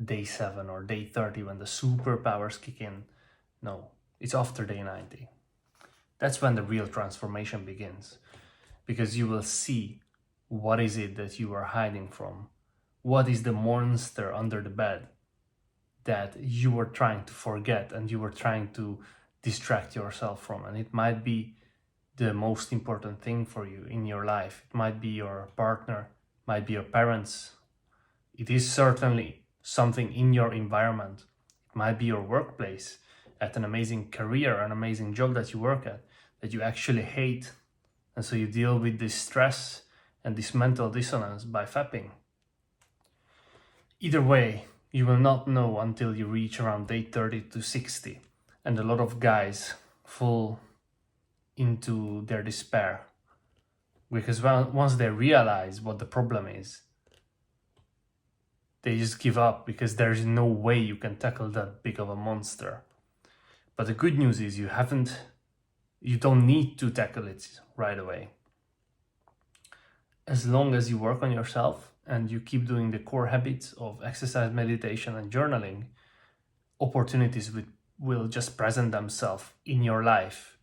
day 7 or day 30 when the superpowers kick in. No, it's after day 90. That's when the real transformation begins, because you will see what is it that you are hiding from. What is the monster under the bed that you were trying to forget and you were trying to distract yourself from? And it might be the most important thing for you in your life. It might be your partner, might be your parents. It is certainly something in your environment. It might be your workplace, at an amazing career, an amazing job that you work at, that you actually hate. And so you deal with this stress and this mental dissonance by fapping. Either way, you will not know until you reach around day 30 to 60. And a lot of guys fall into their despair, because once they realize what the problem is, they just give up, because there's no way you can tackle that big of a monster. But the good news is you don't need to tackle it right away. As long as you work on yourself and you keep doing the core habits of exercise, meditation, and journaling, opportunities will just present themselves in your life,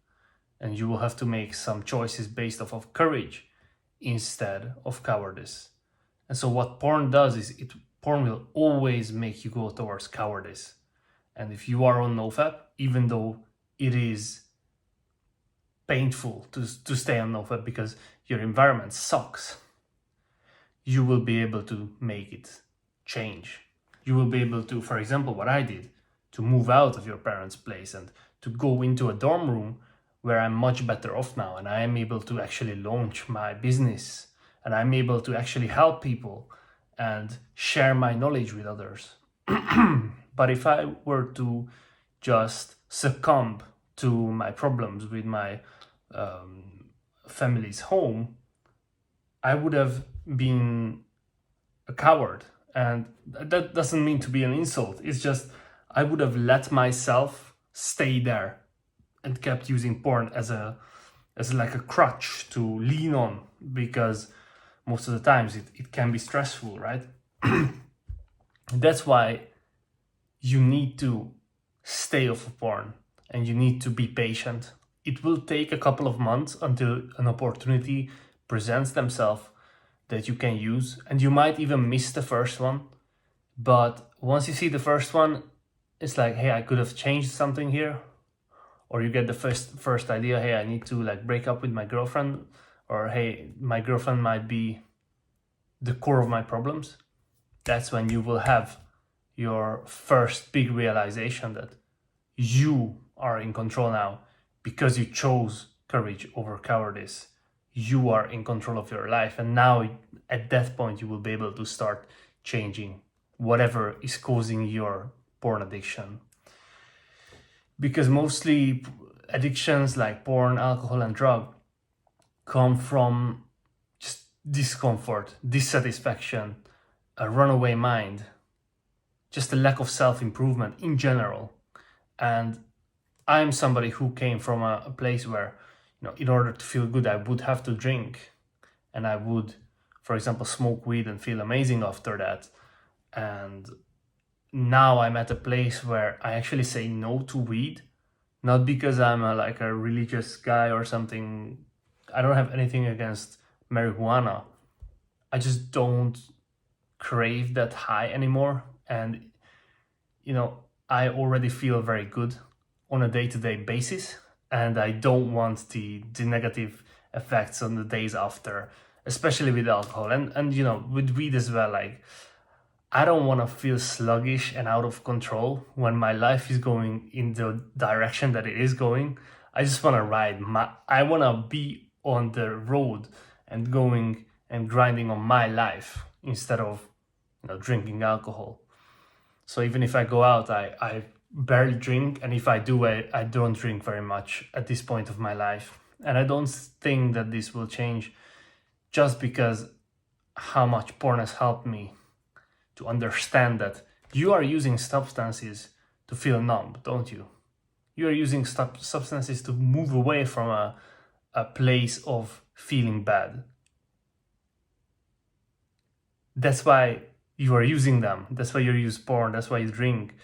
and you will have to make some choices based off of courage instead of cowardice. And so what porn does is porn will always make you go towards cowardice. And if you are on NoFap, even though it is painful to stay on NoFap because your environment sucks, you will be able to make it change. You will be able to, for example, what I did, to move out of your parents' place and to go into a dorm room where I'm much better off now, and I am able to actually launch my business, and I'm able to actually help people and share my knowledge with others. But if I were to just succumb to my problems with my family's home, I would have been a coward. And that doesn't mean to be an insult. It's just I would have let myself stay there and kept using porn as like a crutch to lean on, because most of the times it can be stressful, right? That's why you need to stay off of porn, and you need to be patient. It will take a couple of months until an opportunity presents themselves that you can use, and you might even miss the first one. But once you see the first one, it's like, hey, I could have changed something here. Or you get the first idea, hey, I need to like break up with my girlfriend, or hey, my girlfriend might be the core of my problems. That's when you will have your first big realization that you are in control now, because you chose courage over cowardice. You are in control of your life, and now at that point you will be able to start changing whatever is causing your porn addiction. Because mostly addictions like porn, alcohol, and drug come from just discomfort, dissatisfaction, a runaway mind, just a lack of self-improvement in general. And I'm somebody who came from a place where, in order to feel good, I would have to drink, and I would, for example, smoke weed and feel amazing after that. And now I'm at a place where I actually say no to weed, not because I'm like a religious guy or something. I don't have anything against marijuana. I just don't crave that high anymore. And, I already feel very good on a day-to-day basis, and I don't want the negative effects on the days after, especially with alcohol and with weed as well. Like, I don't want to feel sluggish and out of control when my life is going in the direction that it is going. I just want to ride. I want to be on the road and going and grinding on my life instead of drinking alcohol. So even if I go out, I barely drink, and if I do, I don't drink very much at this point of my life. And I don't think that this will change, just because how much porn has helped me to understand that you are using substances to feel numb, don't you? You are using substances to move away from a place of feeling bad. That's why you are using them. That's why you use porn. That's why you drink.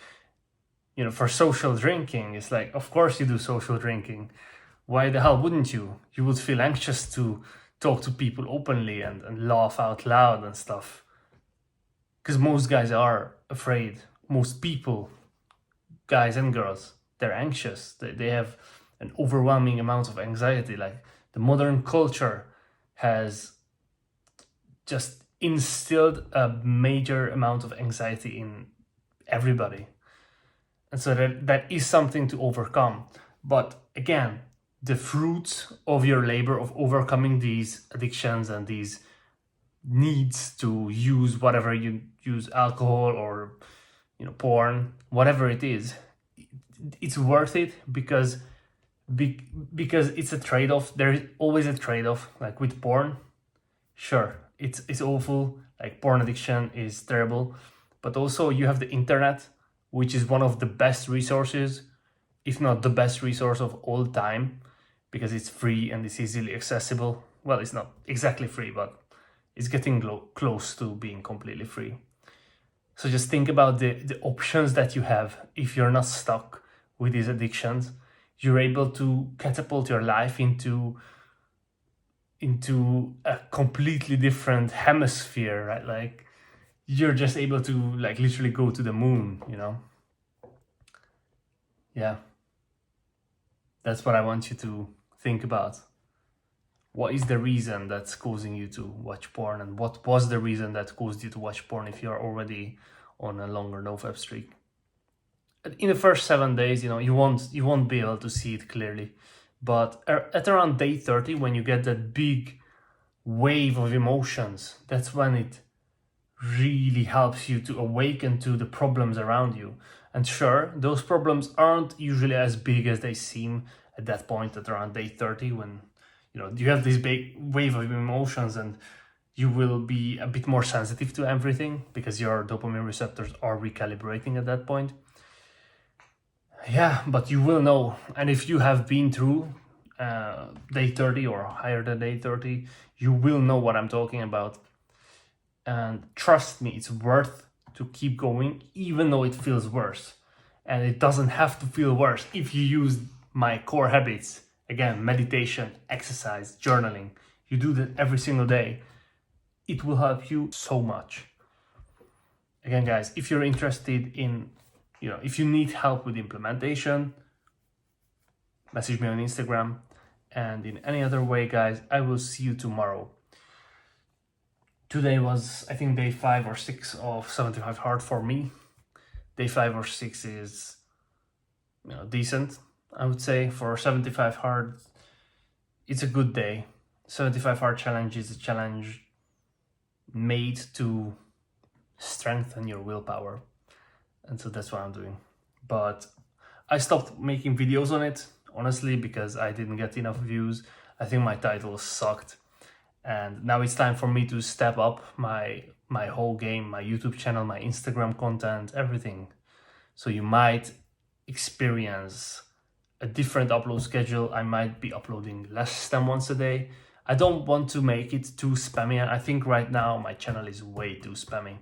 You know, for social drinking, it's like, of course you do social drinking. Why the hell wouldn't you? You would feel anxious to talk to people openly and laugh out loud and stuff. Because most guys are afraid. Most people, guys and girls, they're anxious. They have an overwhelming amount of anxiety. Like, the modern culture has just instilled a major amount of anxiety in everybody. And so that is something to overcome. But again, the fruits of your labor of overcoming these addictions and these needs to use whatever you use, alcohol or, you know, porn, whatever it is, it's worth it because it's a trade-off. There is always a trade-off. Like with porn, sure, it's awful. Like, porn addiction is terrible, but also you have the internet, which is one of the best resources, if not the best resource of all time, because it's free and it's easily accessible. Well, it's not exactly free, but it's getting close to being completely free. So just think about the options that you have. If you're not stuck with these addictions, you're able to catapult your life into a completely different hemisphere, right? Like, you're just able to, like, literally go to the moon, you know? Yeah. That's what I want you to think about. What is the reason that's causing you to watch porn, and what was the reason that caused you to watch porn if you're already on a longer NoFap streak? In the first 7 days, you know, you won't be able to see it clearly, but at around day 30, when you get that big wave of emotions, that's when it really helps you to awaken to the problems around you. And sure, those problems aren't usually as big as they seem at that point, at around day 30, when, you know, you have this big wave of emotions and you will be a bit more sensitive to everything because your dopamine receptors are recalibrating at that point. Yeah, but you will know. And if you have been through day 30 or higher than day 30, you will know what I'm talking about. And trust me, it's worth to keep going, even though it feels worse. And it doesn't have to feel worse if you use my core habits. Again, meditation, exercise, journaling. You do that every single day. It will help you so much. Again, guys, if you're interested in, you know, if you need help with implementation, message me on Instagram. And in any other way, guys, I will see you tomorrow. Today was, I think, day 5 or 6 of 75 Hard for me. Day 5 or 6 is, you know, decent, I would say. For 75 Hard, it's a good day. 75 Hard challenge is a challenge made to strengthen your willpower. And so that's what I'm doing. But I stopped making videos on it, honestly, because I didn't get enough views. I think my title sucked. And now it's time for me to step up my whole game, my YouTube channel, my Instagram content, everything. So you might experience a different upload schedule. I might be uploading less than once a day. I don't want to make it too spammy. I think right now my channel is way too spammy.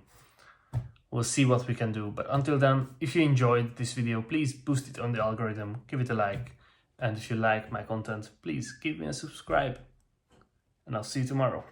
We'll see what we can do. But until then, if you enjoyed this video, please boost it on the algorithm, give it a like. And if you like my content, please give me a subscribe. And I'll see you tomorrow.